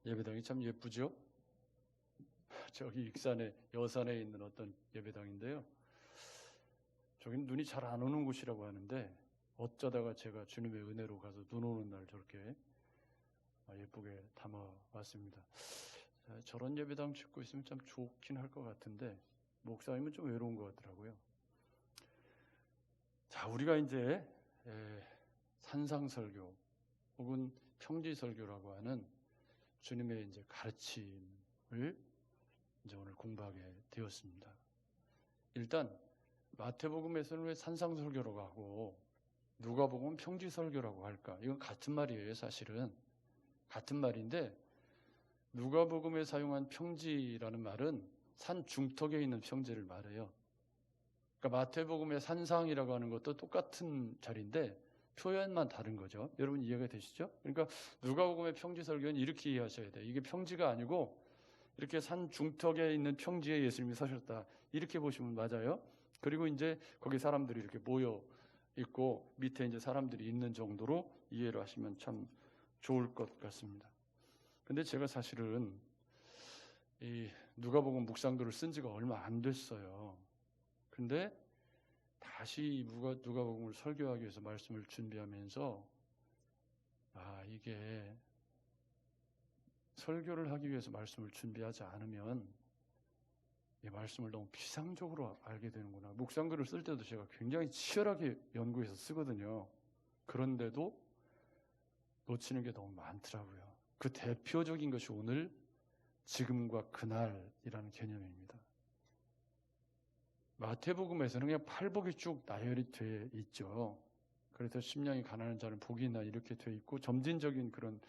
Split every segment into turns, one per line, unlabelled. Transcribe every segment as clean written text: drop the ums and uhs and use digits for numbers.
예배당이 참 예쁘죠? 저기 익산에 여산에 있는 어떤 예배당인데요. 저긴 눈이 잘 안 오는 곳이라고 하는데 어쩌다가 제가 주님의 은혜로 가서 눈 오는 날 저렇게 예쁘게 담아왔습니다. 저런 예배당 짓고 있으면 참 좋긴 할 것 같은데 목사님은 좀 외로운 것 같더라고요. 자, 우리가 이제 산상설교 혹은 평지설교라고 하는 주님의 이제 가르침을 이제 오늘 공부하게 되었습니다. 일단 마태복음에서는 왜 산상설교라고 하고 누가복음은 평지설교라고 할까? 이건 같은 말이에요. 사실은 같은 말인데 누가복음에 사용한 평지라는 말은 산 중턱에 있는 평지를 말해요. 그러니까 마태복음의 산상이라고 하는 것도 똑같은 자리인데 표현만 다른 거죠. 여러분 이해가 되시죠? 그러니까 누가복음의 평지설교는 이렇게 이해하셔야 돼요. 이게 평지가 아니고 이렇게 산 중턱에 있는 평지에 예수님이 서셨다. 이렇게 보시면 맞아요. 그리고 이제 거기 사람들이 이렇게 모여 있고 밑에 이제 사람들이 있는 정도로 이해를 하시면 참 좋을 것 같습니다. 근데 제가 사실은 이 누가복음 묵상도를 쓴 지가 얼마 안 됐어요. 근데 다시 누가복음을 설교하기 위해서 말씀을 준비하면서 이게 설교를 하기 위해서 말씀을 준비하지 않으면 이 말씀을 너무 피상적으로 알게 되는구나. 묵상글을 쓸 때도 제가 굉장히 치열하게 연구해서 쓰거든요. 그런데도 놓치는 게 너무 많더라고요. 그 대표적인 것이 오늘 지금과 그날이라는 개념입니다. 마태복음에서는 그냥 팔복이 쭉 나열이 돼 있죠. 그래서 심령이 가난한 자는 복이 있나 이렇게 돼 있고 점진적인 그런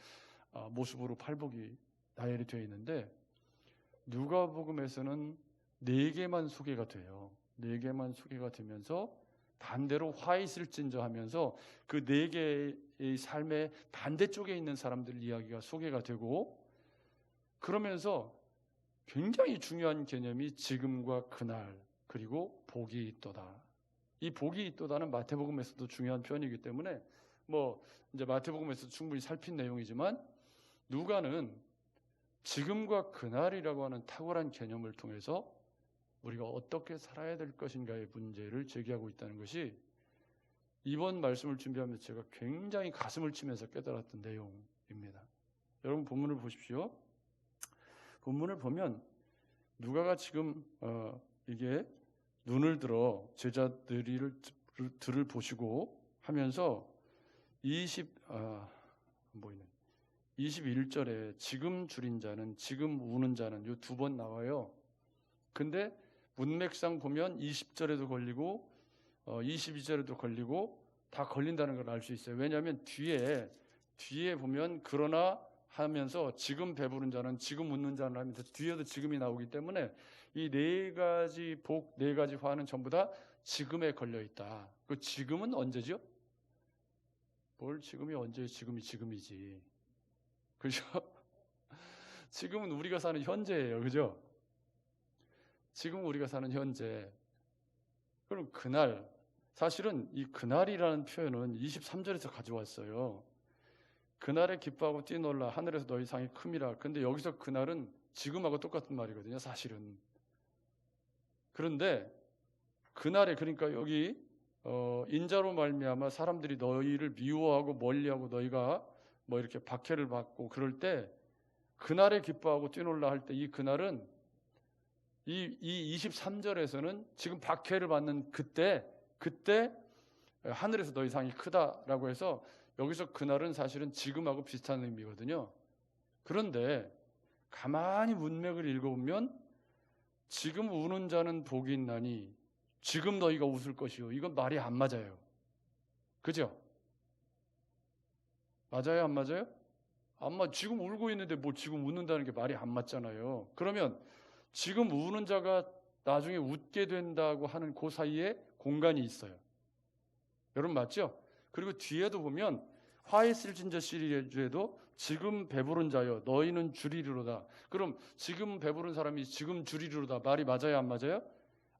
모습으로 팔복이 나열이 되어 있는데 누가복음에서는 4개만 소개가 돼요. 4개만 소개가 되면서 반대로 화 있을진저 하면서 그 4개의 삶의 반대쪽에 있는 사람들 이야기가 소개가 되고 그러면서 굉장히 중요한 개념이 지금과 그날 그리고 복이 있도다. 이 복이 있도다는 마태복음에서도 중요한 표현이기 때문에 이제 마태복음에서 충분히 살핀 내용이지만 누가는 지금과 그날이라고 하는 탁월한 개념을 통해서 우리가 어떻게 살아야 될 것인가의 문제를 제기하고 있다는 것이 이번 말씀을 준비하면서 제가 굉장히 가슴을 치면서 깨달았던 내용입니다. 여러분 본문을 보십시오. 본문을 보면 누가가 지금 이게 눈을 들어 제자들을 보시고 하면서 21절에 지금 줄인 자는 지금 우는 자는 이 2번 나와요. 근데 문맥상 보면 20절에도 걸리고 22절에도 걸리고 다 걸린다는 걸 알 수 있어요. 왜냐하면 뒤에 보면 그러나 하면서 지금 배부른 자는 지금 웃는 자는 하면서 뒤에도 지금이 나오기 때문에 이 4가지 복, 4가지 화는 전부 다 지금에 걸려 있다. 그 지금은 언제죠? 뭘 지금이 언제? 지금이 지금이지. 그죠? 지금은 우리가 사는 현재예요. 그죠? 지금 우리가 사는 현재. 그럼 그날, 사실은 이 그날이라는 표현은 23절에서 가져왔어요. 그날에 기뻐하고 뛰놀라 하늘에서 너희 상이 큼이라. 근데 여기서 그날은 지금하고 똑같은 말이거든요. 사실은. 그런데 그날에 그러니까 여기 인자로 말미암아 사람들이 너희를 미워하고 멀리하고 너희가 이렇게 박해를 받고 그럴 때 그날에 기뻐하고 뛰놀라 할 때 이 그날은 이 23절에서는 지금 박해를 받는 그때 하늘에서 너희 상이 크다라고 해서 여기서 그날은 사실은 지금하고 비슷한 의미거든요. 그런데 가만히 문맥을 읽어보면 지금 우는 자는 복이 있나니 지금 너희가 웃을 것이요. 이건 말이 안 맞아요. 그죠? 맞아요? 안 맞아요? 지금 울고 있는데 지금 웃는다는 게 말이 안 맞잖아요. 그러면 지금 우는 자가 나중에 웃게 된다고 하는 그 사이에 공간이 있어요. 여러분 맞죠? 그리고 뒤에도 보면 화 있을진저 시리즈에도 지금 배부른 자여 너희는 줄이리로다. 그럼 지금 배부른 사람이 지금 줄이리로다. 말이 맞아요? 안 맞아요?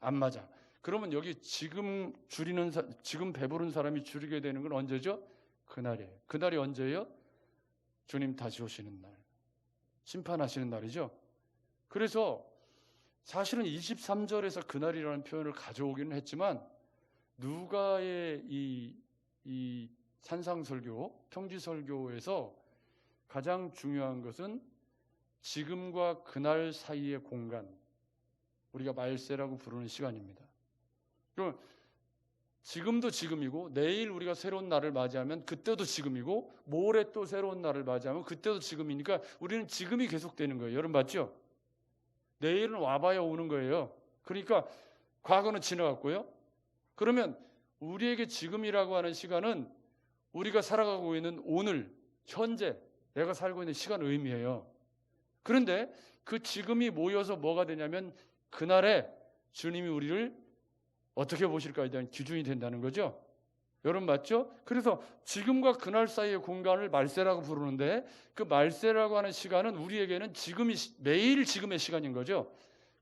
안 맞아. 그러면 여기 지금 배부른 사람이 줄이게 되는 건 언제죠? 그날이에요. 그날이 언제예요? 주님 다시 오시는 날. 심판하시는 날이죠. 그래서 사실은 23절에서 그날이라는 표현을 가져오기는 했지만 누가의 이 산상설교, 평지설교에서 가장 중요한 것은 지금과 그날 사이의 공간, 우리가 말세라고 부르는 시간입니다. 그럼 지금도 지금이고 내일 우리가 새로운 날을 맞이하면 그때도 지금이고 모레 또 새로운 날을 맞이하면 그때도 지금이니까 우리는 지금이 계속되는 거예요. 여러분 맞죠? 내일은 와봐야 오는 거예요. 그러니까 과거는 지나갔고요. 그러면 우리에게 지금이라고 하는 시간은 우리가 살아가고 있는 오늘, 현재 내가 살고 있는 시간을 의미해요. 그런데 그 지금이 모여서 뭐가 되냐면 그날에 주님이 우리를 어떻게 보실까에 대한 기준이 된다는 거죠. 여러분 맞죠? 그래서 지금과 그날 사이의 공간을 말세라고 부르는데 그 말세라고 하는 시간은 우리에게는 지금이 매일 지금의 시간인 거죠.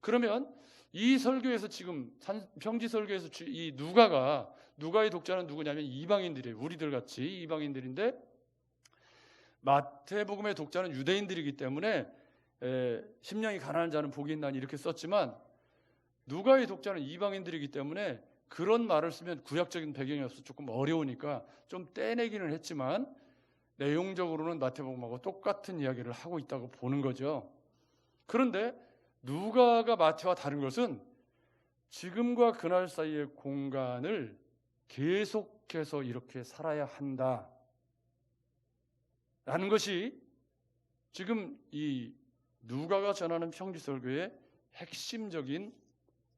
그러면 이 설교에서 지금 평지 설교에서 이 누가의 독자는 누구냐면 이방인들이에요. 우리들 같이 이방인들인데 마태복음의 독자는 유대인들이기 때문에 심령이 가난한 자는 복이 있나니 이렇게 썼지만 누가의 독자는 이방인들이기 때문에 그런 말을 쓰면 구약적인 배경이 없어서 조금 어려우니까 좀 떼내기는 했지만 내용적으로는 마태복음하고 똑같은 이야기를 하고 있다고 보는 거죠. 그런데 누가가 마태와 다른 것은 지금과 그날 사이의 공간을 계속해서 이렇게 살아야 한다 라는 것이 지금 이 누가가 전하는 평지설교의 핵심적인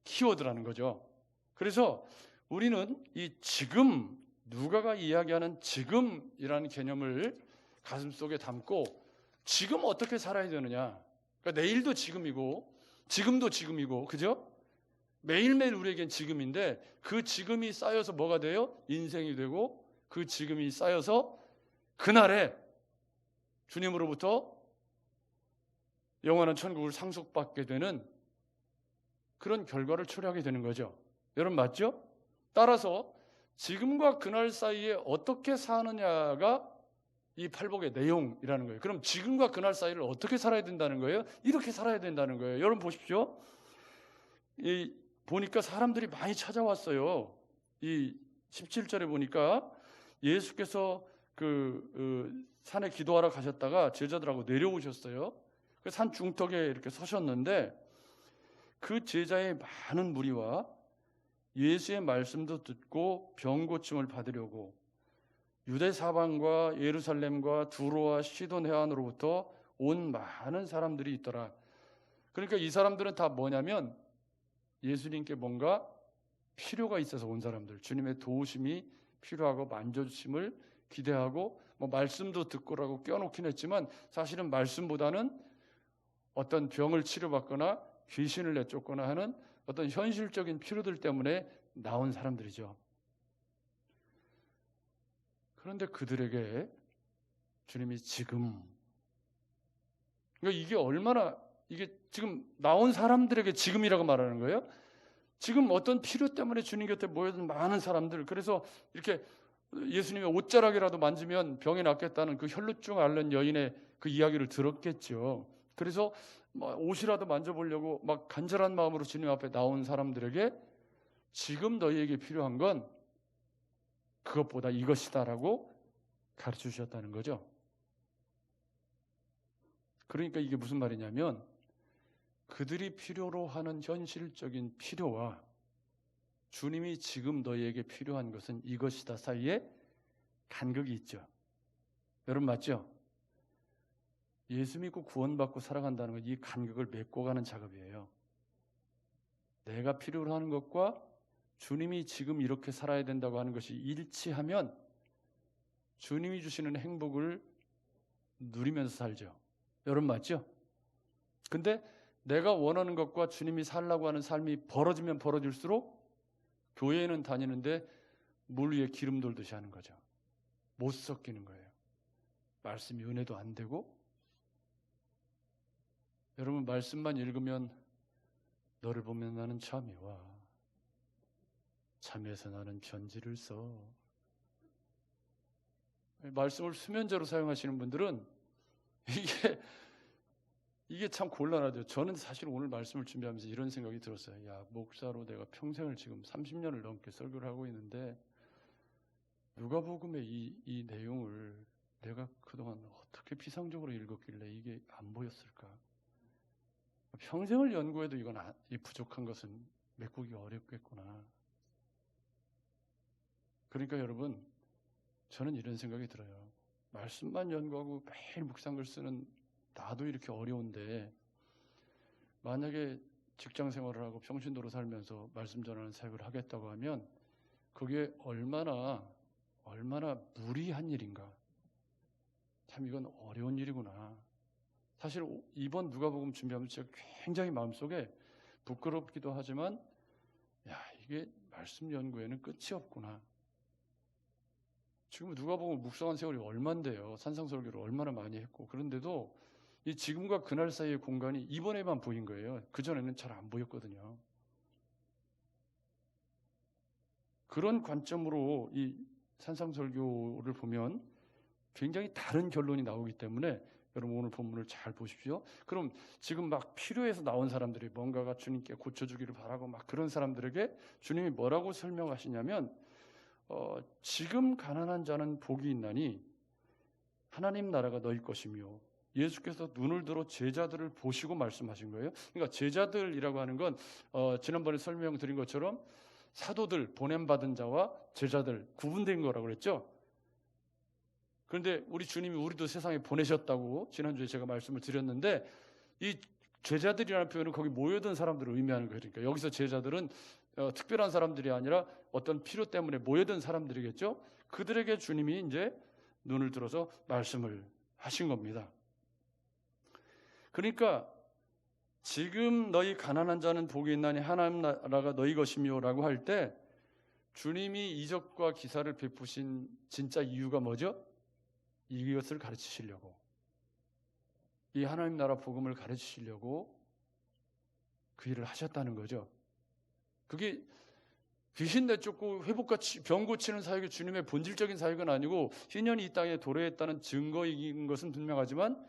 키워드라는 거죠. 그래서 우리는 이 지금, 누가가 이야기하는 지금이라는 개념을 가슴속에 담고 지금 어떻게 살아야 되느냐. 그러니까 내일도 지금이고 지금도 지금이고 그죠? 매일매일 우리에겐 지금인데 그 지금이 쌓여서 뭐가 돼요? 인생이 되고 그 지금이 쌓여서 그날에 주님으로부터 영원한 천국을 상속받게 되는 그런 결과를 초래하게 되는 거죠. 여러분 맞죠? 따라서 지금과 그날 사이에 어떻게 사느냐가 이 팔복의 내용이라는 거예요. 그럼 지금과 그날 사이를 어떻게 살아야 된다는 거예요? 이렇게 살아야 된다는 거예요. 여러분 보십시오. 보니까 사람들이 많이 찾아왔어요. 이 17절에 보니까 예수께서 산에 기도하러 가셨다가 제자들하고 내려오셨어요. 그 산 중턱에 이렇게 서셨는데 그 제자의 많은 무리와 예수의 말씀도 듣고 병 고침을 받으려고 유대 사방과 예루살렘과 두로와 시돈 해안으로부터 온 많은 사람들이 있더라. 그러니까 이 사람들은 다 뭐냐면 예수님께 뭔가 필요가 있어서 온 사람들, 주님의 도우심이 필요하고 만져주심을 기대하고 뭐 말씀도 듣고라고 껴놓긴 했지만 사실은 말씀보다는 어떤 병을 치료받거나 귀신을 내쫓거나 하는 어떤 현실적인 필요들 때문에 나온 사람들이죠. 그런데 그들에게 주님이 지금, 그러니까 이게 얼마나, 이게 지금 나온 사람들에게 지금이라고 말하는 거예요. 지금 어떤 필요 때문에 주님 곁에 모여든 많은 사람들, 그래서 이렇게 예수님의 옷자락이라도 만지면 병이 낫겠다는 그 혈루증 앓는 여인의 그 이야기를 들었겠죠. 그래서 옷이라도 만져보려고 막 간절한 마음으로 주님 앞에 나온 사람들에게 지금 너희에게 필요한 건 그것보다 이것이다라고 가르쳐 주셨다는 거죠. 그러니까 이게 무슨 말이냐면 그들이 필요로 하는 현실적인 필요와 주님이 지금 너희에게 필요한 것은 이것이다 사이에 간극이 있죠. 여러분 맞죠? 예수 믿고 구원받고 살아간다는 건 이 간격을 메꿔가는 작업이에요. 내가 필요로 하는 것과 주님이 지금 이렇게 살아야 된다고 하는 것이 일치하면 주님이 주시는 행복을 누리면서 살죠. 여러분 맞죠? 근데 내가 원하는 것과 주님이 살라고 하는 삶이 벌어지면 벌어질수록 교회에는 다니는데 물 위에 기름 돌듯이 하는 거죠. 못 섞이는 거예요. 말씀이 은혜도 안 되고 여러분 말씀만 읽으면 너를 보면 나는 잠이 와. 잠에서 나는 편지를 써. 말씀을 수면제로 사용하시는 분들은 이게 이게 참 곤란하죠. 저는 사실 오늘 말씀을 준비하면서 이런 생각이 들었어요. 야, 목사로 내가 평생을 지금 30년을 넘게 설교를 하고 있는데 누가복음의 이 내용을 내가 그동안 어떻게 피상적으로 읽었길래 이게 안 보였을까? 평생을 연구해도 이 부족한 것은 메꾸기 어렵겠구나. 그러니까 여러분, 저는 이런 생각이 들어요. 말씀만 연구하고 매일 묵상글 쓰는 나도 이렇게 어려운데 만약에 직장 생활을 하고 평신도로 살면서 말씀 전하는 사역을 하겠다고 하면 그게 얼마나 무리한 일인가. 참 이건 어려운 일이구나. 사실 이번 누가복음 준비하면서 제가 굉장히 마음속에 부끄럽기도 하지만 야, 이게 말씀 연구에는 끝이 없구나. 지금 누가복음 묵상한 세월이 얼만데요. 산상설교를 얼마나 많이 했고 그런데도 이 지금과 그날 사이의 공간이 이번에만 보인 거예요. 그전에는 잘 안 보였거든요. 그런 관점으로 이 산상설교를 보면 굉장히 다른 결론이 나오기 때문에 여러분 오늘 본문을 잘 보십시오. 그럼 지금 막 필요해서 나온 사람들이 뭔가가 주님께 고쳐주기를 바라고 막 그런 사람들에게 주님이 뭐라고 설명하시냐면 지금 가난한 자는 복이 있나니 하나님 나라가 너희 것이며 예수께서 눈을 들어 제자들을 보시고 말씀하신 거예요. 그러니까 제자들이라고 하는 건 지난번에 설명드린 것처럼 사도들, 보냄받은 자와 제자들 구분된 거라고 그랬죠. 그런데 우리 주님이 우리도 세상에 보내셨다고 지난주에 제가 말씀을 드렸는데 이 제자들이라는 표현은 거기 모여든 사람들을 의미하는 거예요. 그러니까 여기서 제자들은 특별한 사람들이 아니라 어떤 필요 때문에 모여든 사람들이겠죠. 그들에게 주님이 이제 눈을 들어서 말씀을 하신 겁니다. 그러니까 지금 너희 가난한 자는 복이 있나니 하나님 나라가 너희 것이며 라고 할 때 주님이 이적과 기사를 베푸신 진짜 이유가 뭐죠? 이것을 가르치시려고, 이 하나님 나라 복음을 가르치시려고 그 일을 하셨다는 거죠. 그게 귀신 내쫓고 회복과 병 고치는 사역이 주님의 본질적인 사역은 아니고 희년이 이 땅에 도래했다는 증거인 것은 분명하지만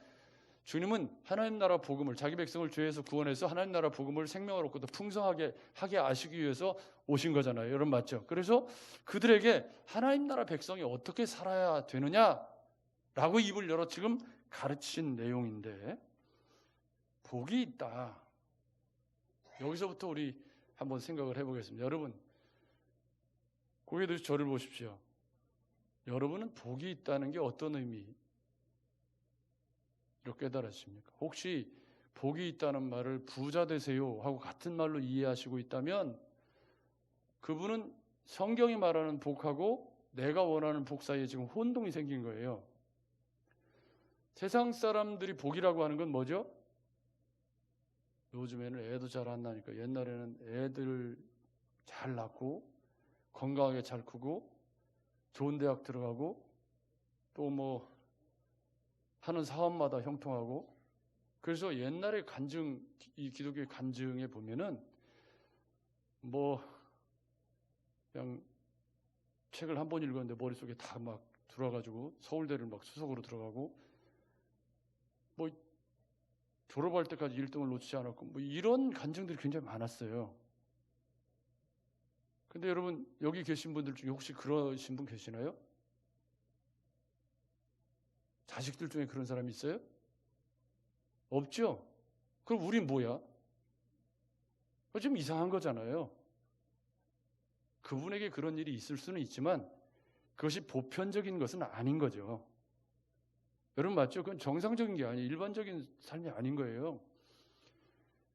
주님은 하나님 나라 복음을 자기 백성을 죄에서 구원해서 하나님 나라 복음을 생명을 얻고 더 풍성하게 하게 하시기 위해서 오신 거잖아요. 여러분 맞죠? 그래서 그들에게 하나님 나라 백성이 어떻게 살아야 되느냐라고 입을 열어 지금 가르친 내용인데 복이 있다. 여기서부터 우리 한번 생각을 해보겠습니다. 여러분 고개 들으시 저를 보십시오. 여러분은 복이 있다는 게 어떤 의미로 깨달으십니까? 혹시 복이 있다는 말을 부자 되세요 하고 같은 말로 이해하시고 있다면 그분은 성경이 말하는 복하고 내가 원하는 복 사이에 지금 혼동이 생긴 거예요. 세상 사람들이 복이라고 하는 건 뭐죠? 요즘에는 애도 잘 안 나니까 옛날에는 애들 잘 낳고 건강하게 잘 크고 좋은 대학 들어가고 또 뭐 하는 사업마다 형통하고 그래서 옛날에 간증, 이 기독교의 간증에 보면은 뭐 그냥 책을 한 번 읽었는데 머릿속에 다 막 들어와가지고 서울대를 막 수석으로 들어가고 뭐 졸업할 때까지 1등을 놓치지 않았고 뭐 이런 간증들이 굉장히 많았어요. 근데 여러분 여기 계신 분들 중에 혹시 그러신 분 계시나요? 자식들 중에 그런 사람이 있어요? 없죠? 그럼 우린 뭐야? 좀 이상한 거잖아요. 그분에게 그런 일이 있을 수는 있지만 그것이 보편적인 것은 아닌 거죠. 여러분 맞죠? 그건 정상적인 게 아니에요. 일반적인 삶이 아닌 거예요.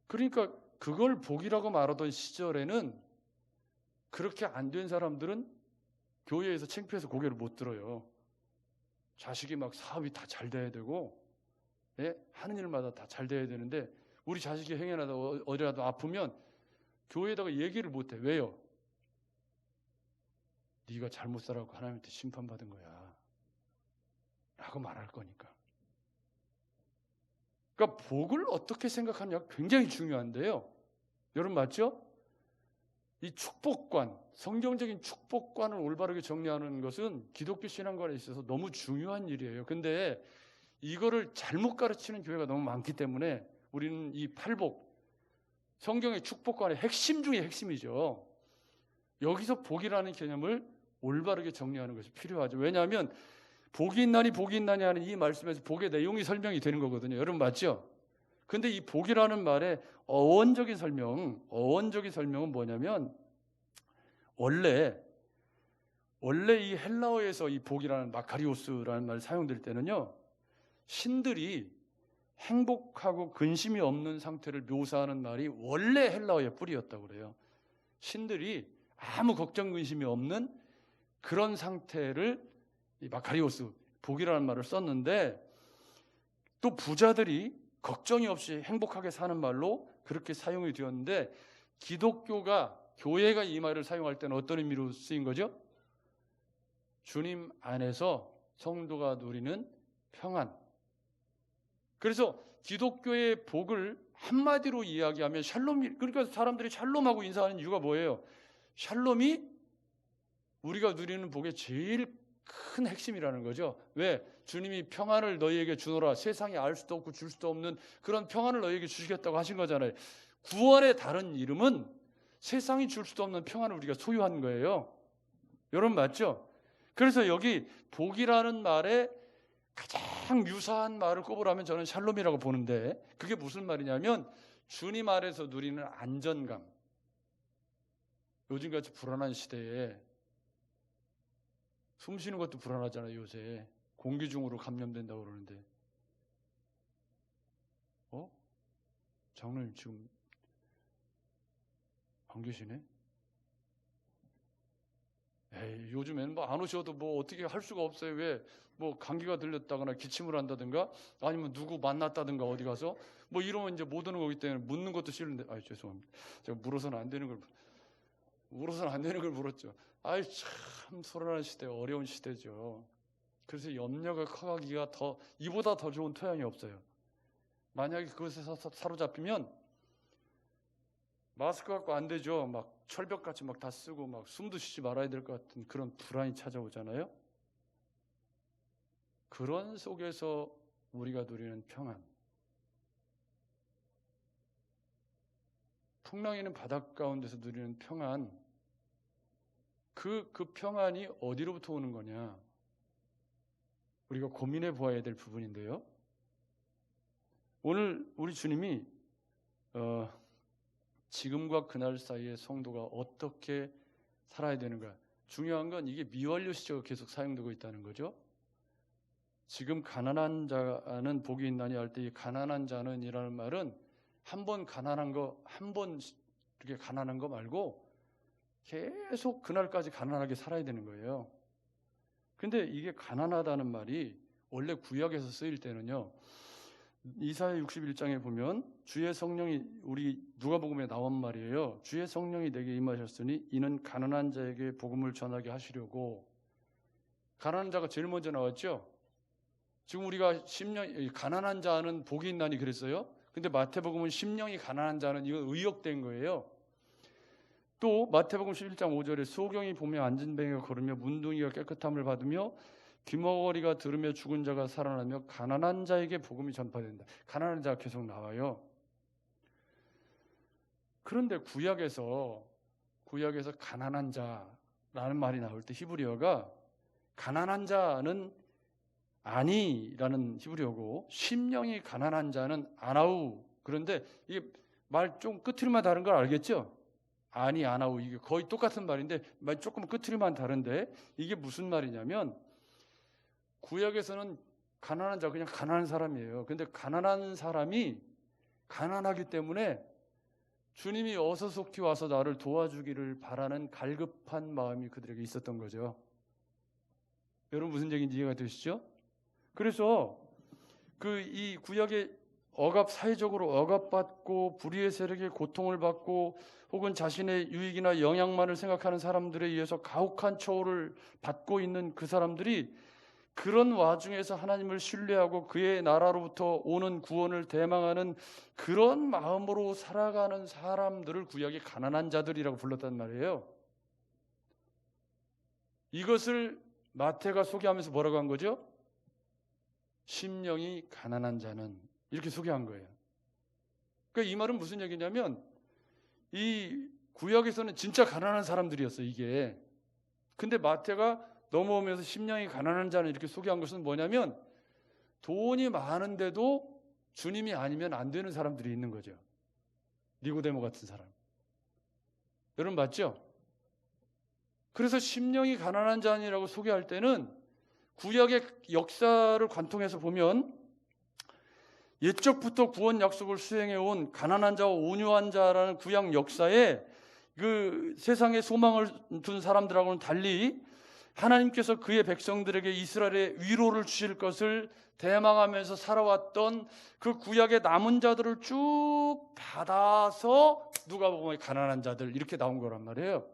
그러니까 그걸 복이라고 말하던 시절에는 그렇게 안 된 사람들은 교회에서 창피해서 고개를 못 들어요. 자식이 막 사업이 다 잘 돼야 되고 하는 일마다 다 잘 돼야 되는데 우리 자식이 행여나 어디라도 아프면 교회에다가 얘기를 못해. 왜요? 네가 잘못 살아서 하나님한테 심판받은 거야 라고 말할 거니까. 그러니까 복을 어떻게 생각하느냐가 굉장히 중요한데요. 여러분 맞죠? 이 축복관, 성경적인 축복관을 올바르게 정리하는 것은 기독교 신앙관에 있어서 너무 중요한 일이에요. 근데 이거를 잘못 가르치는 교회가 너무 많기 때문에 우리는 이 팔복, 성경의 축복관의 핵심 중에 핵심이죠. 여기서 복이라는 개념을 올바르게 정리하는 것이 필요하죠. 왜냐하면 복이 있나니 복이 있나니 하는 이 말씀에서 복의 내용이 설명이 되는 거거든요. 여러분 맞죠? 근데 이 복이라는 말의 어원적인 설명은 뭐냐면 원래 이 헬라어에서 이 복이라는 마카리오스라는 말이 사용될 때는요, 신들이 행복하고 근심이 없는 상태를 묘사하는 말이 원래 헬라어의 뿌리였다고 그래요. 신들이 아무 걱정 근심이 없는 그런 상태를 이 마카리오스, 복이라는 말을 썼는데, 또 부자들이 걱정이 없이 행복하게 사는 말로 그렇게 사용이 되었는데, 기독교가, 교회가 이 말을 사용할 때는 어떤 의미로 쓰인 거죠? 주님 안에서 성도가 누리는 평안. 그래서 기독교의 복을 한마디로 이야기하면 샬롬이, 그러니까 사람들이 샬롬하고 인사하는 이유가 뭐예요? 샬롬이 우리가 누리는 복의 제일 큰 핵심이라는 거죠. 왜? 주님이 평안을 너희에게 주노라. 세상이 알 수도 없고 줄 수도 없는 그런 평안을 너희에게 주시겠다고 하신 거잖아요. 구원의 다른 이름은 세상이 줄 수도 없는 평안을 우리가 소유한 거예요. 여러분 맞죠? 그래서 여기 복이라는 말에 가장 유사한 말을 꼽으라면 저는 샬롬이라고 보는데, 그게 무슨 말이냐면 주님 아래서 누리는 안전감. 요즘같이 불안한 시대에 숨 쉬는 것도 불안하잖아요. 요새 공기중으로 감염된다고 그러는데, 장로님 지금 안 계시네? 요즘에는 뭐 안 오셔도 뭐 어떻게 할 수가 없어요. 왜? 뭐 감기가 들렸다거나 기침을 한다든가 아니면 누구 만났다든가 어디 가서 뭐 이러면 이제 못 오는 거기 때문에 묻는 것도 싫은데, 죄송합니다. 제가 물어서는 안 되는 걸 물었죠. 참 소란한 시대, 어려운 시대죠. 그래서 염려가 커가기가 이보다 더 좋은 토양이 없어요. 만약에 그것에 사로잡히면 마스크 갖고 안 되죠. 막 철벽같이 막 다 쓰고 막 숨도 쉬지 말아야 될 것 같은 그런 불안이 찾아오잖아요. 그런 속에서 우리가 누리는 평안. 풍랑이는 바닷 가운데서 누리는 평안. 그 평안이 어디로부터 오는 거냐? 우리가 고민해 보아야 될 부분인데요. 오늘 우리 주님이 지금과 그날 사이에 성도가 어떻게 살아야 되는가? 중요한 건 이게 미완료 시제가 계속 사용되고 있다는 거죠. 지금 가난한 자는 복이 있나니 할 때 이 가난한 자는 이라는 말은 한 번 이렇게 가난한 거 말고 계속 그날까지 가난하게 살아야 되는 거예요. 근데 이게 가난하다는 말이 원래 구약에서 쓰일 때는요, 이사야 61장에 보면 주의 성령이, 우리 누가복음에 나온 말이에요. 주의 성령이 내게 임하셨으니 이는 가난한 자에게 복음을 전하게 하시려고. 가난한 자가 제일 먼저 나왔죠. 지금 우리가 가난한 자는 복이 있나니 그랬어요. 근데 마태복음은 심령이 가난한 자는 이건 의역된 거예요. 또 마태복음 11장 5절에 소경이 보며 앉은 뱅이가 걸으며 문둥이가 깨끗함을 받으며 귀머거리가 들으며 죽은 자가 살아나며 가난한 자에게 복음이 전파된다. 가난한 자가 계속 나와요. 그런데 구약에서 가난한 자라는 말이 나올 때 히브리어가 가난한 자는 아니라는 히브리어고 심령이 가난한 자는 아나우. 그런데 이게 말 좀 끄트리만 다른 걸 알겠죠? 아니, 아나우, 이게 거의 똑같은 말인데 말 조금 끄트리만 다른데 이게 무슨 말이냐면 구약에서는 가난한 자, 그냥 가난한 사람이에요. 근데 가난한 사람이 가난하기 때문에 주님이 어서 속히 와서 나를 도와주기를 바라는 갈급한 마음이 그들에게 있었던 거죠. 여러분 무슨 얘기인지 이해가 되시죠? 그래서 이 구약의 사회적으로 억압받고 불의의 세력의 고통을 받고 혹은 자신의 유익이나 영향만을 생각하는 사람들에 의해서 가혹한 처우를 받고 있는 그 사람들이 그런 와중에서 하나님을 신뢰하고 그의 나라로부터 오는 구원을 대망하는 그런 마음으로 살아가는 사람들을 구약의 가난한 자들이라고 불렀단 말이에요. 이것을 마태가 소개하면서 뭐라고 한 거죠? 심령이 가난한 자는, 이렇게 소개한 거예요. 그러니까 이 말은 무슨 얘기냐면 이 구약에서는 진짜 가난한 사람들이었어 이게. 근데 마태가 넘어오면서 심령이 가난한 자는 이렇게 소개한 것은 뭐냐면 돈이 많은데도 주님이 아니면 안 되는 사람들이 있는 거죠. 니고데모 같은 사람. 여러분 맞죠? 그래서 심령이 가난한 자니라고 소개할 때는 구약의 역사를 관통해서 보면 옛적부터 구원 약속을 수행해온 가난한 자와 온유한 자라는 구약 역사에 그 세상에 소망을 둔 사람들하고는 달리 하나님께서 그의 백성들에게 이스라엘의 위로를 주실 것을 대망하면서 살아왔던 그 구약의 남은 자들을 쭉 받아서 누가복음에 가난한 자들 이렇게 나온 거란 말이에요.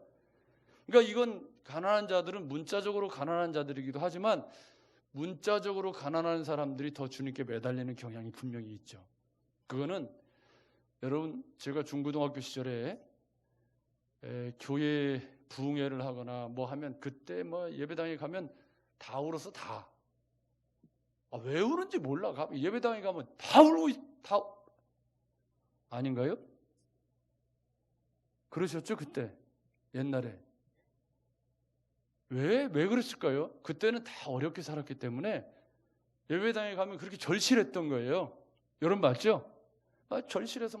그러니까 이건 가난한 자들은 문자적으로 가난한 자들이기도 하지만 문자적으로 가난한 사람들이 더 주님께 매달리는 경향이 분명히 있죠. 그거는 여러분 제가 중고등학교 시절에 교회 부흥회를 하거나 뭐 하면 그때 뭐 예배당에 가면 다 울어서 다. 왜 우는지 몰라. 예배당에 가면 다 울고 다 아닌가요? 그러셨죠 그때 옛날에. 왜 그랬을까요? 그때는 다 어렵게 살았기 때문에 예배당에 가면 그렇게 절실했던 거예요. 여러분 맞죠? 절실해서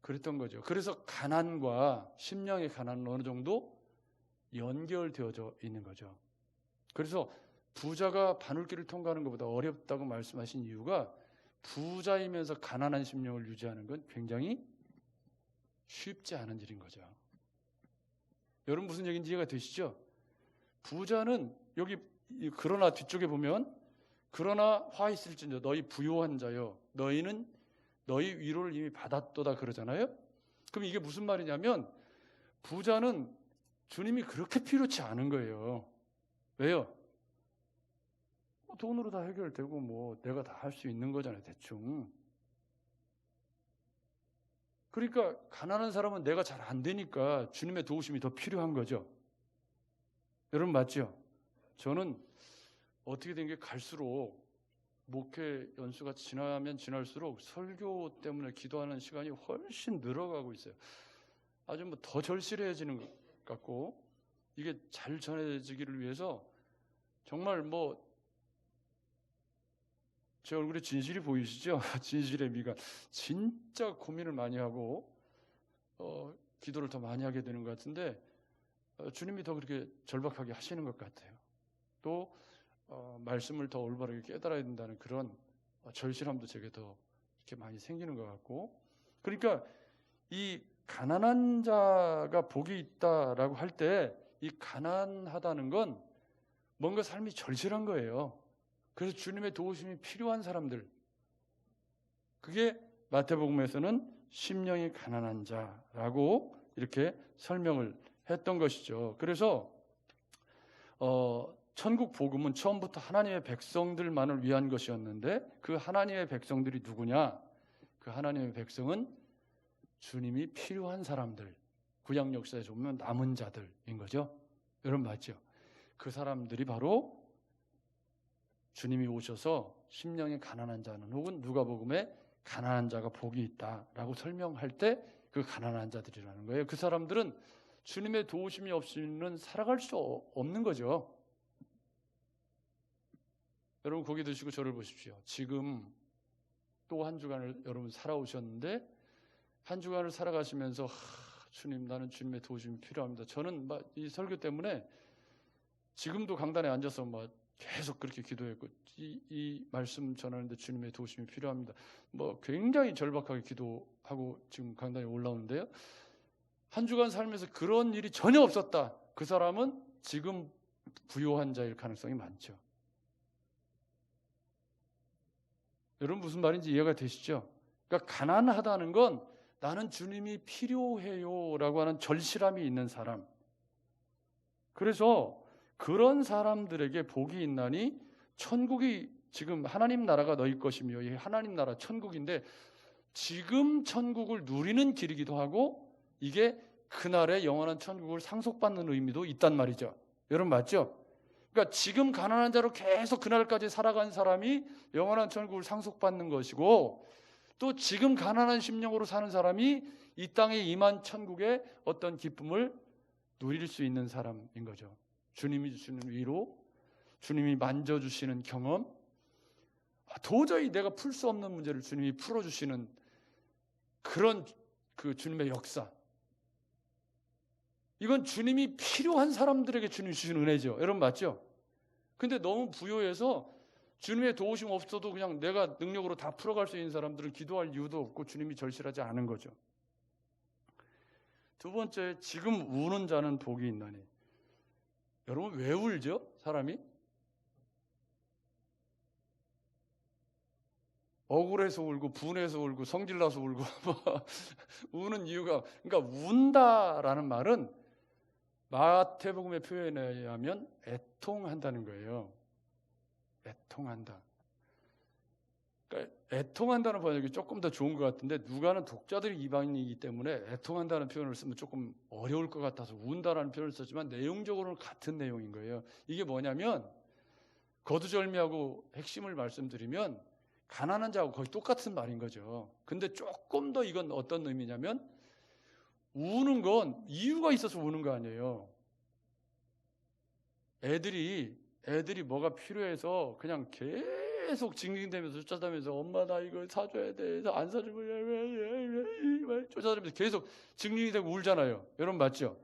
그랬던 거죠. 그래서 가난과 심령의 가난은 어느 정도 연결되어져 있는 거죠. 그래서 부자가 바늘길을 통과하는 것보다 어렵다고 말씀하신 이유가 부자이면서 가난한 심령을 유지하는 건 굉장히 쉽지 않은 일인 거죠. 여러분 무슨 얘기인지 이해가 되시죠? 부자는 여기 그러나 뒤쪽에 보면 그러나 화 있을진저 너희 부요한 자여 너희는 너희 위로를 이미 받았도다 그러잖아요. 그럼 이게 무슨 말이냐면 부자는 주님이 그렇게 필요치 않은 거예요. 왜요? 돈으로 다 해결되고 뭐 내가 다 할 수 있는 거잖아요 대충. 그러니까 가난한 사람은 내가 잘 안 되니까 주님의 도우심이 더 필요한 거죠. 여러분 맞죠? 저는 어떻게 된 게 갈수록 목회 연수가 지나면 지날수록 설교 때문에 기도하는 시간이 훨씬 늘어가고 있어요. 아주 뭐 더 절실해지는 것 같고 이게 잘 전해지기를 위해서 정말 뭐 제 얼굴에 진실이 보이시죠? 진실의 미가 진짜 고민을 많이 하고 기도를 더 많이 하게 되는 것 같은데 주님이 더 그렇게 절박하게 하시는 것 같아요. 또 말씀을 더 올바르게 깨달아야 된다는 그런 절실함도 제게 더 이렇게 많이 생기는 것 같고 그러니까 이 가난한 자가 복이 있다라고 할 때 이 가난하다는 건 뭔가 삶이 절실한 거예요. 그래서 주님의 도우심이 필요한 사람들 그게 마태복음에서는 심령이 가난한 자라고 이렇게 설명을 했던 것이죠. 그래서 천국 복음은 처음부터 하나님의 백성들만을 위한 것이었는데 그 하나님의 백성들이 누구냐? 그 하나님의 백성은 주님이 필요한 사람들 구약 역사에 보면 남은 자들인 거죠. 여러분 맞죠? 그 사람들이 바로 주님이 오셔서 심령이 가난한 자는 혹은 누가복음에 가난한 자가 복이 있다라고 설명할 때 그 가난한 자들이라는 거예요. 그 사람들은 주님의 도우심이 없이는 살아갈 수 없는 거죠. 여러분 고기 드시고 저를 보십시오. 지금 또 한 주간을 여러분 살아오셨는데 한 주간을 살아가시면서 주님 나는 주님의 도우심이 필요합니다. 저는 이 설교 때문에 지금도 강단에 앉아서 계속 그렇게 기도했고 이 말씀 전하는데 주님의 도우심이 필요합니다. 굉장히 절박하게 기도하고 지금 강단에 올라오는데요. 한 주간 살면서 그런 일이 전혀 없었다. 그 사람은 지금 부요한 자일 가능성이 많죠. 여러분 무슨 말인지 이해가 되시죠? 그러니까 가난하다는 건 나는 주님이 필요해요라고 하는 절실함이 있는 사람. 그래서 그런 사람들에게 복이 있나니 천국이 지금 하나님 나라가 너희 것이며 이 하나님 나라 천국인데 지금 천국을 누리는 길이기도 하고 이게 그날의 영원한 천국을 상속받는 의미도 있단 말이죠. 여러분 맞죠? 그러니까 지금 가난한 자로 계속 그날까지 살아간 사람이 영원한 천국을 상속받는 것이고, 또 지금 가난한 심령으로 사는 사람이 이 땅에 임한 천국의 어떤 기쁨을 누릴 수 있는 사람인 거죠. 주님이 주시는 위로, 주님이 만져주시는 경험, 도저히 내가 풀 수 없는 문제를 주님이 풀어주시는 그런 그 주님의 역사. 이건 주님이 필요한 사람들에게 주님이 주신 은혜죠. 여러분 맞죠? 근데 너무 부요해서 주님의 도우심 없어도 그냥 내가 능력으로 다 풀어갈 수 있는 사람들은 기도할 이유도 없고 주님이 절실하지 않은 거죠. 두 번째, 지금 우는 자는 복이 있나니. 여러분 왜 울죠? 사람이? 억울해서 울고 분해서 울고 성질나서 울고 우는 이유가, 그러니까 운다라는 말은 마태복음의 표현에 의하면 애통한다는 거예요. 애통한다. 그러니까 애통한다는 번역이 조금 더 좋은 것 같은데, 누가는 독자들이 이방인이기 때문에 애통한다는 표현을 쓰면 조금 어려울 것 같아서 운다라는 표현을 썼지만 내용적으로는 같은 내용인 거예요. 이게 뭐냐면, 거두절미하고 핵심을 말씀드리면 가난한 자하고 거의 똑같은 말인 거죠. 근데 조금 더 이건 어떤 의미냐면, 우는 건 이유가 있어서 우는 거 아니에요. 애들이 뭐가 필요해서 그냥 계속 징징대면서 쫓아다니면서 엄마 나 이거 사줘야 돼. 안 사주면 왜 쫓아다니면서 계속 징징대고 울잖아요. 여러분 맞죠?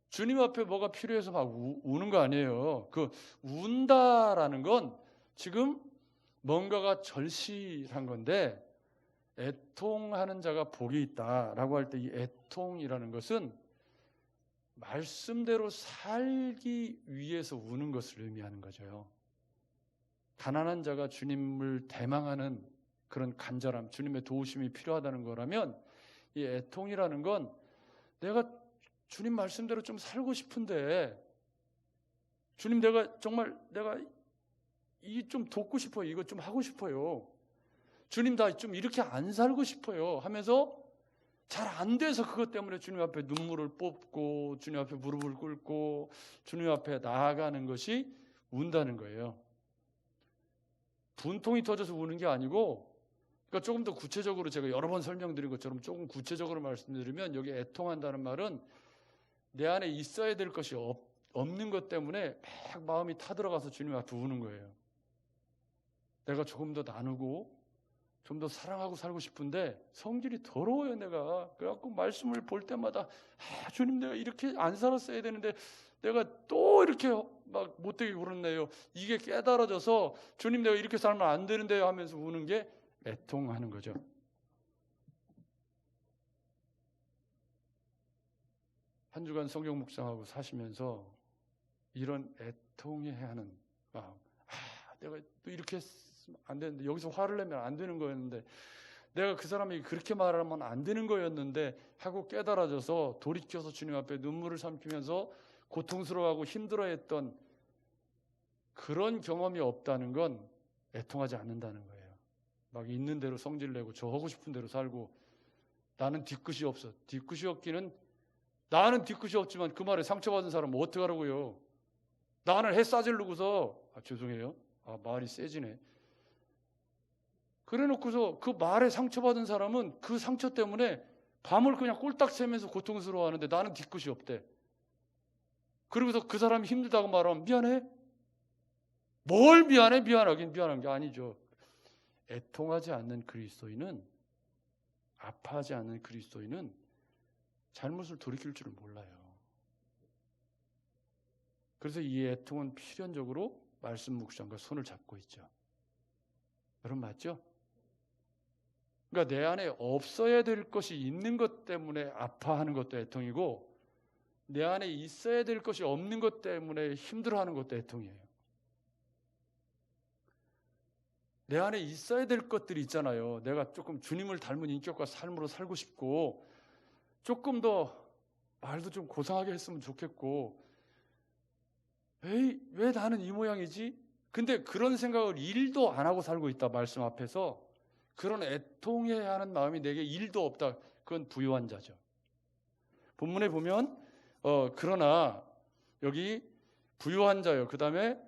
주님 앞에 뭐가 필요해서 막 우는 거 아니에요. 그 운다라는 건 지금 뭔가가 절실한 건데, 애통하는 자가 복이 있다라고 할 때 이 애통이라는 것은 말씀대로 살기 위해서 우는 것을 의미하는 거죠. 가난한 자가 주님을 대망하는 그런 간절함, 주님의 도우심이 필요하다는 거라면, 이 애통이라는 건 내가 주님 말씀대로 좀 살고 싶은데, 주님 내가 이 좀 돕고 싶어요. 이거 좀 하고 싶어요. 주님 나 좀 이렇게 안 살고 싶어요 하면서 잘 안 돼서 그것 때문에 주님 앞에 눈물을 뽑고 주님 앞에 무릎을 꿇고 주님 앞에 나아가는 것이 운다는 거예요. 분통이 터져서 우는 게 아니고, 그러니까 조금 더 구체적으로 제가 여러 번 설명드린 것처럼 조금 구체적으로 말씀드리면, 여기 애통한다는 말은 내 안에 있어야 될 것이 없는 것 때문에 막 마음이 타들어가서 주님 앞에 우는 거예요. 내가 조금 더 나누고 좀 더 사랑하고 살고 싶은데 성질이 더러워요 내가. 그래갖고 말씀을 볼 때마다 주님 내가 이렇게 안 살았어야 되는데 내가 또 이렇게 막 못되게 굴었네요. 이게 깨달아져서 주님 내가 이렇게 살면 안 되는데요 하면서 우는 게 애통하는 거죠. 한 주간 성경 묵상하고 사시면서 이런 애통해야 하는 마음, 내가 또 이렇게 했으면 안 되는데, 여기서 화를 내면 안 되는 거였는데, 내가 그 사람이 그렇게 말하면 안 되는 거였는데 하고 깨달아져서 돌이켜서 주님 앞에 눈물을 삼키면서 고통스러워하고 힘들어했던 그런 경험이 없다는 건 애통하지 않는다는 거예요. 막 있는 대로 성질내고 저 하고 싶은 대로 살고 나는 뒤끝이 없어. 뒤끝이 없기는, 나는 뒤끝이 없지만 그 말에 상처받은 사람은 어떡하라고요. 나는 해 싸질르고서 죄송해요. 말이 세지네. 그래 놓고서 그 말에 상처받은 사람은 그 상처 때문에 밤을 그냥 꼴딱 새면서 고통스러워하는데 나는 뒤끝이 없대. 그러고서 그 사람이 힘들다고 말하면 미안해? 뭘 미안해? 미안하긴 미안한 게 아니죠. 애통하지 않는 그리스도인은, 아파하지 않는 그리스도인은 잘못을 돌이킬 줄을 몰라요. 그래서 이 애통은 필연적으로 말씀 묵상과 손을 잡고 있죠. 여러분 맞죠? 그러니까 내 안에 없어야 될 것이 있는 것 때문에 아파하는 것도 애통이고, 내 안에 있어야 될 것이 없는 것 때문에 힘들어하는 것도 애통이에요. 내 안에 있어야 될 것들이 있잖아요. 내가 조금 주님을 닮은 인격과 삶으로 살고 싶고, 조금 더 말도 좀 고상하게 했으면 좋겠고, 왜 나는 이 모양이지? 근데 그런 생각을 1도 안 하고 살고 있다. 말씀 앞에서 그런 애통해야 하는 마음이 내게 1도 없다. 그건 부요한 자죠. 본문에 보면 그러나 여기 부유한 자요. 그 다음에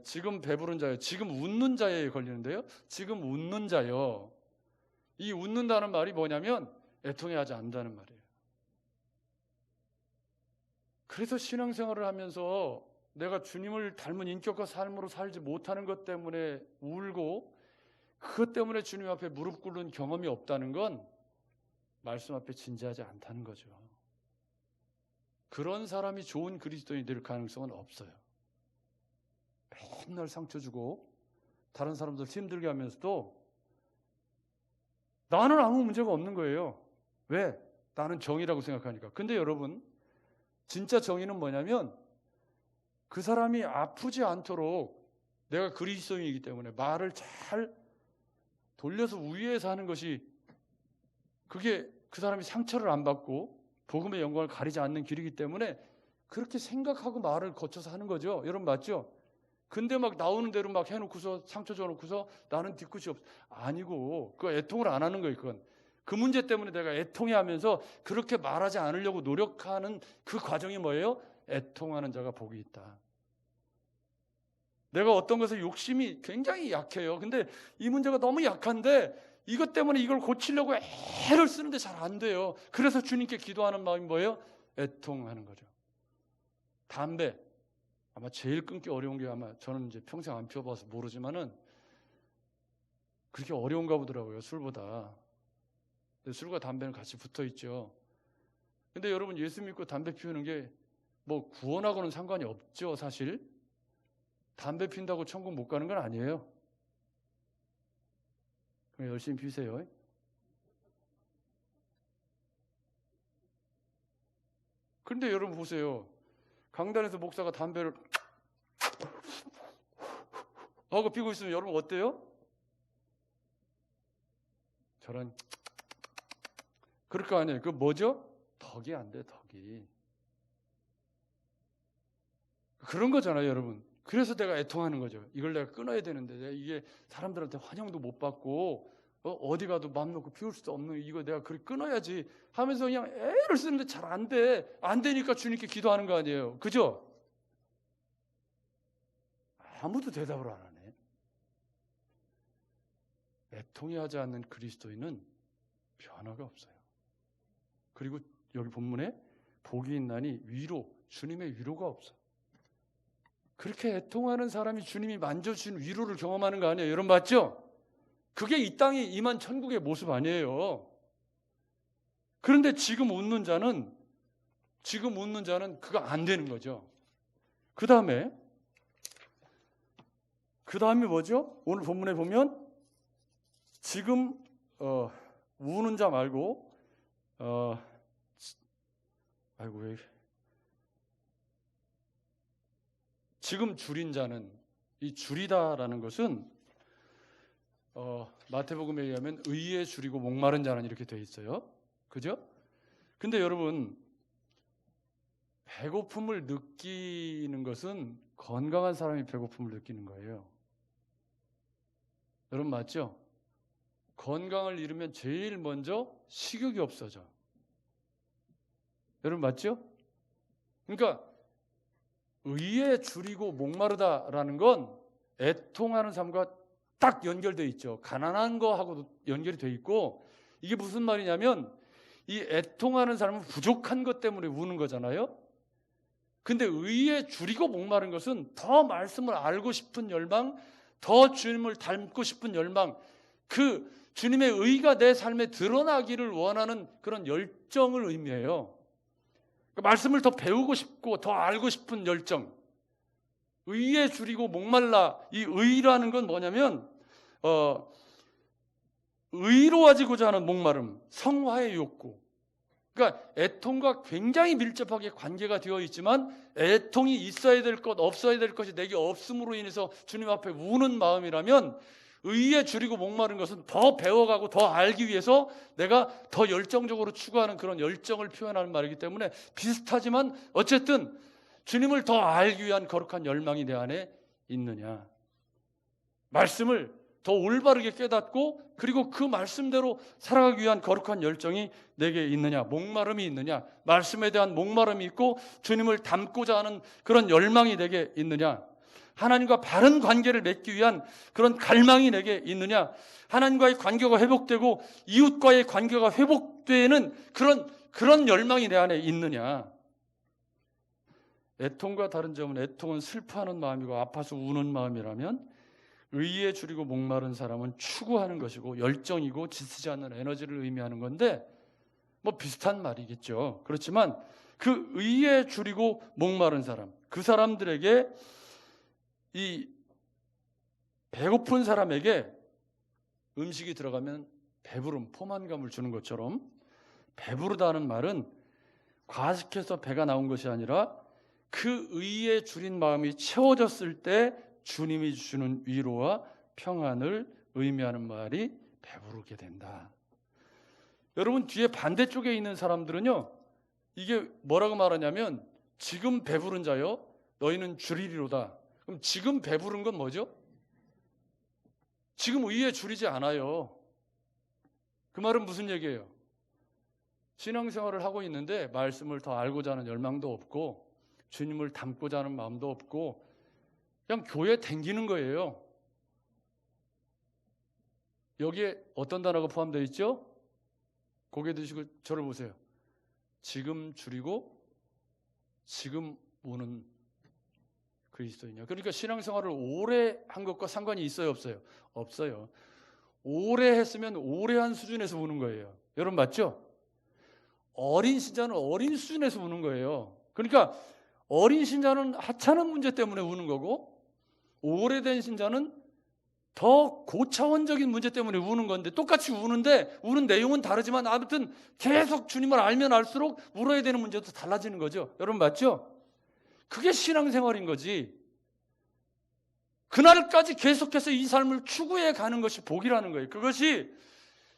지금 배부른 자요. 지금 웃는 자에 걸리는데요. 지금 웃는 자요. 이 웃는다는 말이 뭐냐면 애통해하지 않는다는 말이에요. 그래서 신앙생활을 하면서 내가 주님을 닮은 인격과 삶으로 살지 못하는 것 때문에 울고 그것 때문에 주님 앞에 무릎 꿇는 경험이 없다는 건 말씀 앞에 진지하지 않다는 거죠. 그런 사람이 좋은 그리스도인이 될 가능성은 없어요. 맨날 상처 주고 다른 사람들 힘들게 하면서도 나는 아무 문제가 없는 거예요. 왜? 나는 정의라고 생각하니까. 근데 여러분, 진짜 정의는 뭐냐면 그 사람이 아프지 않도록 내가 그리스도인이기 때문에 말을 잘 돌려서 우위에서 하는 것이 그게 그 사람이 상처를 안 받고 복음의 영광을 가리지 않는 길이기 때문에 그렇게 생각하고 말을 거쳐서 하는 거죠. 여러분 맞죠? 근데 막 나오는 대로 막 해놓고서 상처 줘놓고서 나는 뒤끝이 없어. 아니고 그 애통을 안 하는 거예요. 그건 그 문제 때문에 내가 애통해하면서 그렇게 말하지 않으려고 노력하는 그 과정이 뭐예요? 애통하는 자가 복이 있다. 내가 어떤 것에 욕심이 굉장히 약해요. 근데 이 문제가 너무 약한데 이것 때문에 이걸 고치려고 애를 쓰는데 잘 안 돼요. 그래서 주님께 기도하는 마음이 뭐예요? 애통하는 거죠. 담배 아마 제일 끊기 어려운 게 아마 저는 이제 평생 안 피워봐서 모르지만은 그렇게 어려운가 보더라고요. 술보다. 술과 담배는 같이 붙어 있죠. 근데 여러분 예수 믿고 담배 피우는 게 뭐 구원하고는 상관이 없죠. 사실 담배 핀다고 천국 못 가는 건 아니에요. 그럼 열심히 피우세요. 그런데 여러분 보세요. 강단에서 목사가 담배를 하고 피고 있으면 여러분 어때요? 저런 그럴 거 아니에요. 그 뭐죠? 덕이 안 돼, 덕이. 그런 거잖아요, 여러분. 그래서 내가 애통하는 거죠. 이걸 내가 끊어야 되는데 내가 이게 사람들한테 환영도 못 받고 어디 가도 마음 놓고 피울 수도 없는 이거 내가 그걸 끊어야지 하면서 그냥 애를 쓰는데 잘 안 돼. 안 되니까 주님께 기도하는 거 아니에요. 그죠? 아무도 대답을 안 하네. 애통해하지 않는 그리스도인은 변화가 없어요. 그리고 여기 본문에 복이 있나니 위로, 주님의 위로가 없어. 그렇게 애통하는 사람이 주님이 만져주신 위로를 경험하는 거 아니에요? 여러분 맞죠? 그게 이 땅에 임한 천국의 모습 아니에요. 그런데 지금 웃는 자는 그거 안 되는 거죠. 그 다음에 뭐죠? 오늘 본문에 보면 지금 우는 자 말고 아이고 왜 지금 줄인 자는 이 줄이다라는 것은 마태복음에 의하면 의에 줄이고 목마른 자는 이렇게 돼 있어요. 그죠? 근데 여러분 배고픔을 느끼는 것은 건강한 사람이 배고픔을 느끼는 거예요. 여러분 맞죠? 건강을 잃으면 제일 먼저 식욕이 없어져. 여러분 맞죠? 그러니까 의에 줄이고 목마르다라는 건 애통하는 삶과 딱 연결되어 있죠. 가난한 거하고도 연결이 되어 있고 이게 무슨 말이냐면 이 애통하는 삶은 부족한 것 때문에 우는 거잖아요. 근데 의에 줄이고 목마른 것은 더 말씀을 알고 싶은 열망, 더 주님을 닮고 싶은 열망, 그 주님의 의가 내 삶에 드러나기를 원하는 그런 열정을 의미해요. 말씀을 더 배우고 싶고 더 알고 싶은 열정. 의에 줄이고 목말라. 이 의라는 건 뭐냐면 의로워지고자 하는 목마름, 성화의 욕구. 그러니까 애통과 굉장히 밀접하게 관계가 되어 있지만 애통이 있어야 될 것, 없어야 될 것이 내게 없음으로 인해서 주님 앞에 우는 마음이라면 의에 줄이고 목마른 것은 더 배워가고 더 알기 위해서 내가 더 열정적으로 추구하는 그런 열정을 표현하는 말이기 때문에 비슷하지만 어쨌든 주님을 더 알기 위한 거룩한 열망이 내 안에 있느냐. 말씀을 더 올바르게 깨닫고 그리고 그 말씀대로 살아가기 위한 거룩한 열정이 내게 있느냐, 목마름이 있느냐, 말씀에 대한 목마름이 있고 주님을 닮고자 하는 그런 열망이 내게 있느냐, 하나님과 바른 관계를 맺기 위한 그런 갈망이 내게 있느냐, 하나님과의 관계가 회복되고 이웃과의 관계가 회복되는 그런 열망이 내 안에 있느냐. 애통과 다른 점은 애통은 슬퍼하는 마음이고 아파서 우는 마음이라면 의에 줄이고 목마른 사람은 추구하는 것이고 열정이고 지치지 않는 에너지를 의미하는 건데 뭐 비슷한 말이겠죠. 그렇지만 그 의에 줄이고 목마른 사람, 그 사람들에게 이 배고픈 사람에게 음식이 들어가면 배부름, 포만감을 주는 것처럼 배부르다는 말은 과식해서 배가 나온 것이 아니라 그 의에 줄인 마음이 채워졌을 때 주님이 주시는 위로와 평안을 의미하는 말이 배부르게 된다. 여러분 뒤에 반대쪽에 있는 사람들은요, 이게 뭐라고 말하냐면 지금 배부른 자여 너희는 줄이리로다. 그럼 지금 배부른 건 뭐죠? 지금 의에 줄이지 않아요. 그 말은 무슨 얘기예요? 신앙생활을 하고 있는데 말씀을 더 알고자 하는 열망도 없고 주님을 닮고자 하는 마음도 없고 그냥 교회 댕기는 거예요. 여기에 어떤 단어가 포함되어 있죠? 고개 드시고 저를 보세요. 지금 줄이고 지금 우는 그리스도이냐. 그러니까 신앙생활을 오래 한 것과 상관이 있어요, 없어요? 없어요. 오래 했으면 오래 한 수준에서 우는 거예요. 여러분 맞죠? 어린 신자는 어린 수준에서 우는 거예요. 그러니까 어린 신자는 하찮은 문제 때문에 우는 거고 오래된 신자는 더 고차원적인 문제 때문에 우는 건데 똑같이 우는데 우는 내용은 다르지만 아무튼 계속 주님을 알면 알수록 울어야 되는 문제도 달라지는 거죠. 여러분 맞죠? 그게 신앙생활인 거지. 그날까지 계속해서 이 삶을 추구해 가는 것이 복이라는 거예요. 그것이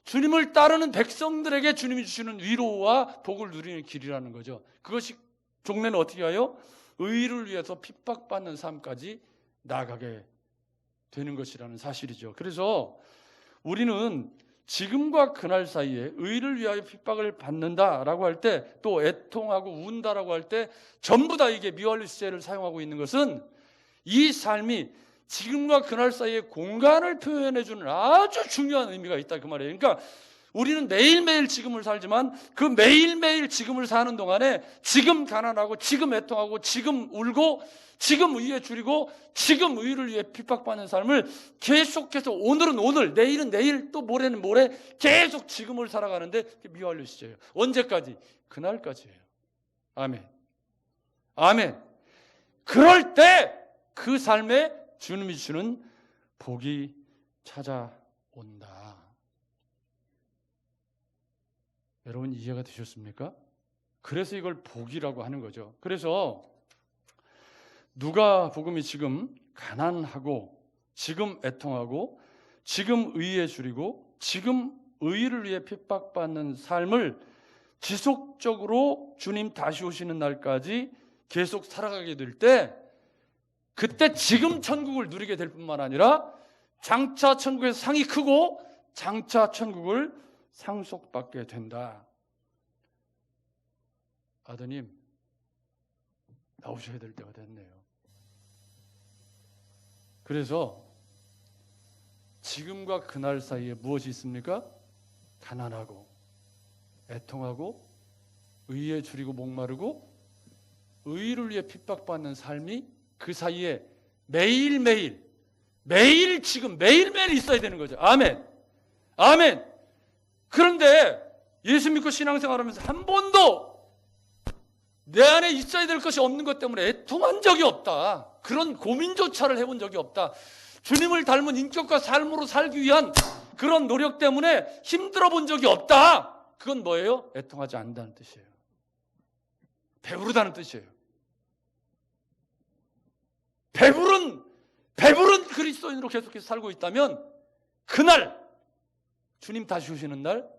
주님을 따르는 백성들에게 주님이 주시는 위로와 복을 누리는 길이라는 거죠. 그것이 종래는 어떻게 하여? 의를 위해서 핍박받는 삶까지 나아가게 되는 것이라는 사실이죠. 그래서 우리는 지금과 그날 사이에 의를 위하여 핍박을 받는다라고 할 때 또 애통하고 운다라고 할 때 전부 다 이게 미월리스제를 사용하고 있는 것은 이 삶이 지금과 그날 사이에 공간을 표현해 주는 아주 중요한 의미가 있다 그 말이에요. 그러니까 우리는 매일매일 지금을 살지만 그 매일매일 지금을 사는 동안에 지금 가난하고 지금 애통하고 지금 울고 지금 의에 줄이고 지금 의를 위해 핍박받는 삶을 계속해서 오늘은 오늘, 내일은 내일, 또 모레는 모레 계속 지금을 살아가는데 미완료 시제예요. 언제까지? 그날까지예요. 아멘. 아멘. 그럴 때 그 삶에 주님이 주는 복이 찾아온다. 여러분 이해가 되셨습니까? 그래서 이걸 복이라고 하는 거죠. 그래서 누가복음이 지금 가난하고 지금 애통하고 지금 의에 줄이고 지금 의를 위해 핍박받는 삶을 지속적으로 주님 다시 오시는 날까지 계속 살아가게 될 때 그때 지금 천국을 누리게 될 뿐만 아니라 장차 천국에서 상이 크고 장차 천국을 상속받게 된다. 아드님 나오셔야 될 때가 됐네요. 그래서 지금과 그날 사이에 무엇이 있습니까? 가난하고 애통하고 의에 줄이고 목마르고 의를 위해 핍박받는 삶이 그 사이에 매일매일 매일 지금 매일매일 있어야 되는 거죠. 아멘. 아멘. 그런데 예수 믿고 신앙생활하면서 한 번도 내 안에 있어야 될 것이 없는 것 때문에 애통한 적이 없다. 그런 고민조차를 해본 적이 없다. 주님을 닮은 인격과 삶으로 살기 위한 그런 노력 때문에 힘들어 본 적이 없다. 그건 뭐예요? 애통하지 않는다는 뜻이에요. 배부르다는 뜻이에요. 배부른 그리스도인으로 계속해서 살고 있다면 그날 주님 다시 오시는 날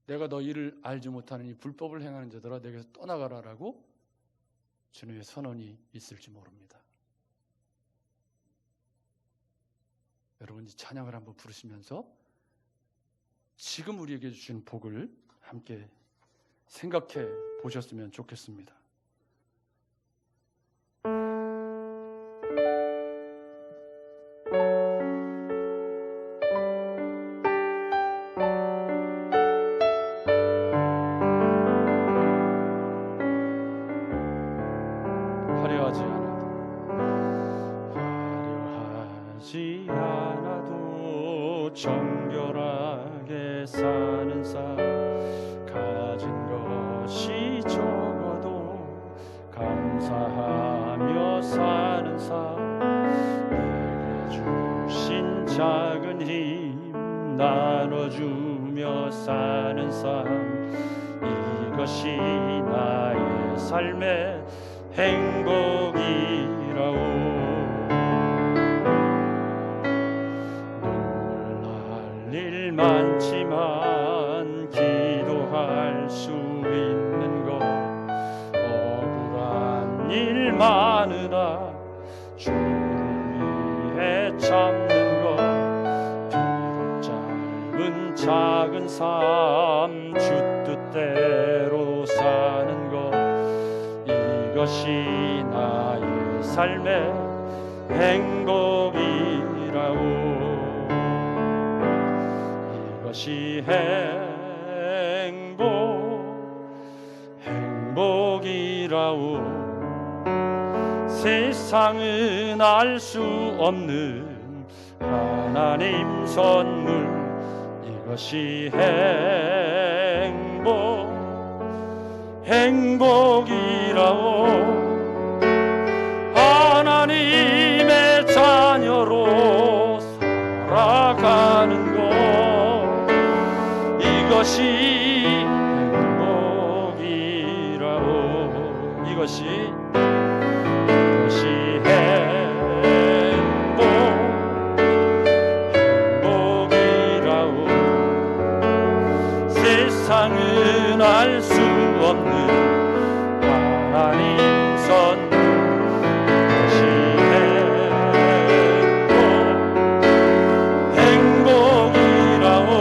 내가 너 이를 알지 못하는 이 불법을 행하는 자들아 내게서 떠나가라라고 주님의 선언이 있을지 모릅니다. 여러분 이 찬양을 한번 부르시면서 지금 우리에게 주신 복을 함께 생각해 보셨으면 좋겠습니다.
화려하지 않아도 정결하게 사는 삶, 가진 것이 적어도 감사하며 사는 삶, 내게 주신 작은 힘 나눠주며 사는 삶, 이것이 나의 삶의 행복이라오. 일 많지만 기도할 수 있는 것, 억울한 일 많으나 주를 위해 참는 것, 비록 짧은 작은 삶 주 뜻대로 사는 것, 이것이 나의 삶의 행복이라오. 이것이 행복이라오. 세상은 알 수 없는 하나님 선물, 이것이 행복이라오. 하나님의 자녀로 살아가는 것, 이것이 행복이라오. 이것이 행복이라오. 세상은 알 수 없는 하나님 선물, 이것이 행복이라오.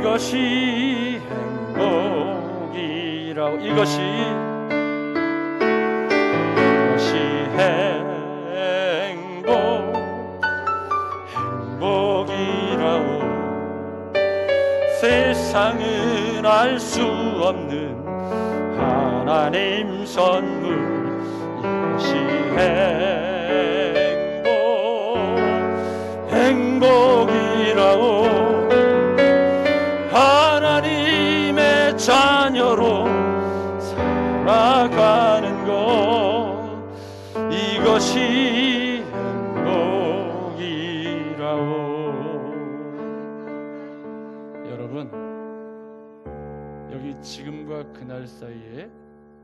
이것이 행복이라오. 이것이 행복이라오. 세상은 알 수 없는 하나님 선물, 이것이 행복이라오. 하나님의 자녀로 살아가는 것, 이것이 행복이라오.
여러분, 여기 지금과 그날 사이에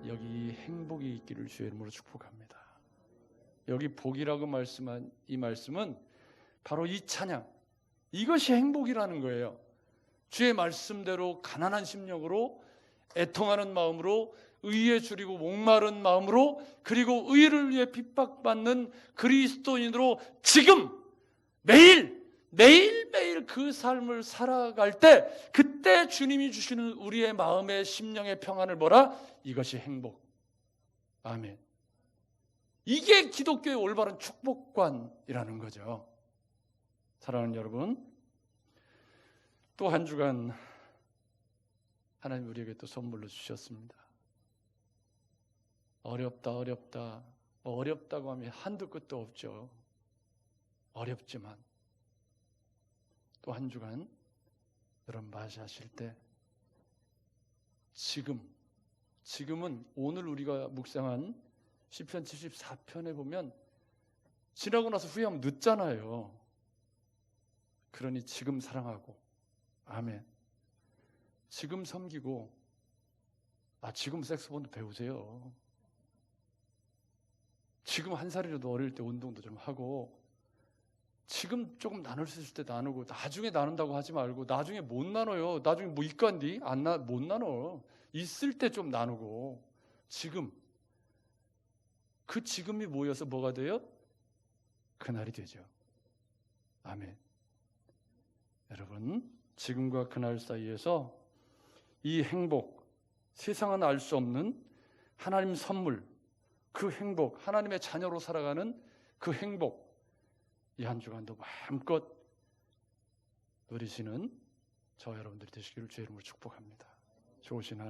여기 행복이 있기를 주의 이름으로 축복합니다. 여기 복이라고 말씀한 이 말씀은 바로 이 찬양, 이것이 행복이라는 거예요. 주의 말씀대로 가난한 심령으로, 애통하는 마음으로, 의에 줄이고 목마른 마음으로, 그리고 의를 위해 핍박받는 그리스도인으로 지금 매일매일 그 삶을 살아갈 때, 그때 주님이 주시는 우리의 마음의 심령의 평안을 뭐라? 이것이 행복. 아멘. 이게 기독교의 올바른 축복관이라는 거죠. 사랑하는 여러분, 또 한 주간 하나님 우리에게 또 선물로 주셨습니다. 어렵다고 하면 한두 끝도 없죠. 어렵지만 또 한 주간 여러분 맞이하실 때 지금은 오늘 우리가 묵상한 시편 74편에 보면 지나고 나서 후회하면 늦잖아요. 그러니 지금 사랑하고, 아멘. 지금 섬기고, 지금 색소폰도 배우세요. 지금 한 살이라도 어릴 때 운동도 좀 하고, 지금 조금 나눌 수 있을 때 나누고, 나중에 나눈다고 하지 말고, 나중에 못 나눠요. 나중에 뭐 이과인디? 못 나눠. 있을 때 좀 나누고 지금 그 지금이 모여서 뭐가 돼요? 그날이 되죠. 아멘. 여러분, 지금과 그날 사이에서 이 행복, 세상은 알 수 없는 하나님 선물, 그 행복, 하나님의 자녀로 살아가는 그 행복, 이 한 주간도 마음껏 누리시는 저와 여러분들이 되시기를 주의 이름으로 축복합니다. 좋으신 하나님.